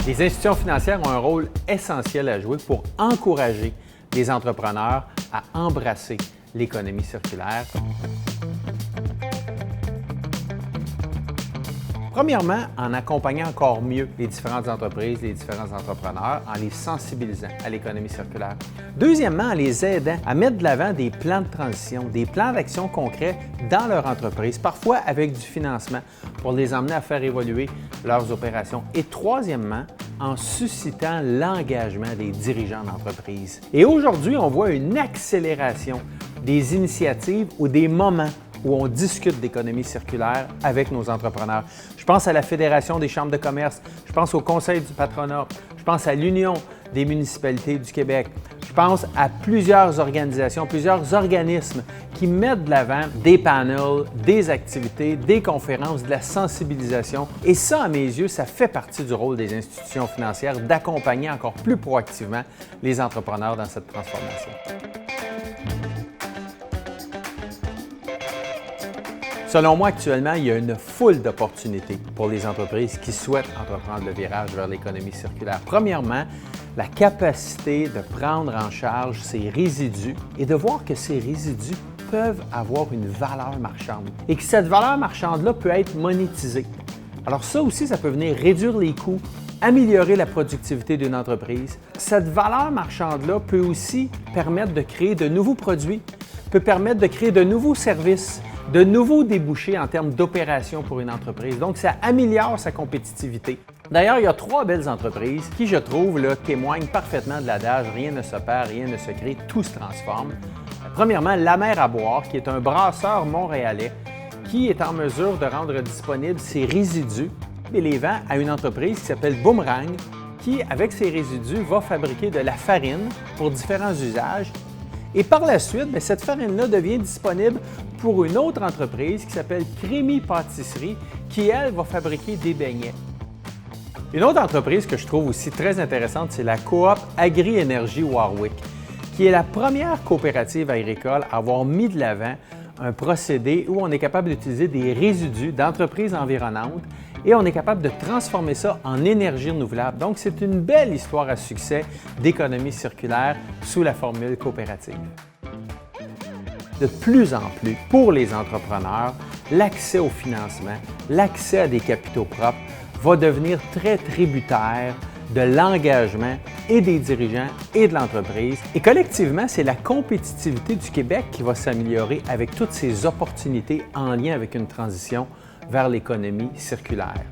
Les institutions financières ont un rôle essentiel à jouer pour encourager les entrepreneurs à embrasser l'économie circulaire. Premièrement, en accompagnant encore mieux les différentes entreprises, les différents entrepreneurs, en les sensibilisant à l'économie circulaire. Deuxièmement, en les aidant à mettre de l'avant des plans de transition, des plans d'action concrets dans leur entreprise, parfois avec du financement pour les emmener à faire évoluer leurs opérations. Et troisièmement, en suscitant l'engagement des dirigeants d'entreprise. Et aujourd'hui, on voit une accélération des initiatives ou des moments où on discute d'économie circulaire avec nos entrepreneurs. Je pense à la Fédération des chambres de commerce, je pense au Conseil du patronat, je pense à l'Union des municipalités du Québec, je pense à plusieurs organisations, plusieurs organismes qui mettent de l'avant des panels, des activités, des conférences, de la sensibilisation. Et ça, à mes yeux, ça fait partie du rôle des institutions financières d'accompagner encore plus proactivement les entrepreneurs dans cette transformation. Selon moi, actuellement, il y a une foule d'opportunités pour les entreprises qui souhaitent entreprendre le virage vers l'économie circulaire. Premièrement, la capacité de prendre en charge ces résidus et de voir que ces résidus peuvent avoir une valeur marchande et que cette valeur marchande-là peut être monétisée. Alors ça aussi, ça peut venir réduire les coûts, améliorer la productivité d'une entreprise. Cette valeur marchande-là peut aussi permettre de créer de nouveaux produits, peut permettre de créer de nouveaux services, de nouveaux débouchés en termes d'opération pour une entreprise. Donc, ça améliore sa compétitivité. D'ailleurs, il y a 3 belles entreprises qui, je trouve, témoignent parfaitement de l'adage « rien ne se perd, rien ne se crée, tout se transforme ». Premièrement, La Mer à boire, qui est un brasseur montréalais qui est en mesure de rendre disponibles ses résidus et les vend à une entreprise qui s'appelle Boomerang, qui, avec ses résidus, va fabriquer de la farine pour différents usages. Et par la suite, cette farine-là devient disponible pour une autre entreprise qui s'appelle Crémy Pâtisserie, qui, elle, va fabriquer des beignets. Une autre entreprise que je trouve aussi très intéressante, c'est la coop Agri-Énergie Warwick, qui est la première coopérative agricole à avoir mis de l'avant un procédé où on est capable d'utiliser des résidus d'entreprises environnantes et on est capable de transformer ça en énergie renouvelable. Donc, c'est une belle histoire à succès d'économie circulaire sous la formule coopérative. De plus en plus, pour les entrepreneurs, l'accès au financement, l'accès à des capitaux propres va devenir très tributaire de l'engagement et des dirigeants et de l'entreprise. Et collectivement, c'est la compétitivité du Québec qui va s'améliorer avec toutes ces opportunités en lien avec une transition vers l'économie circulaire.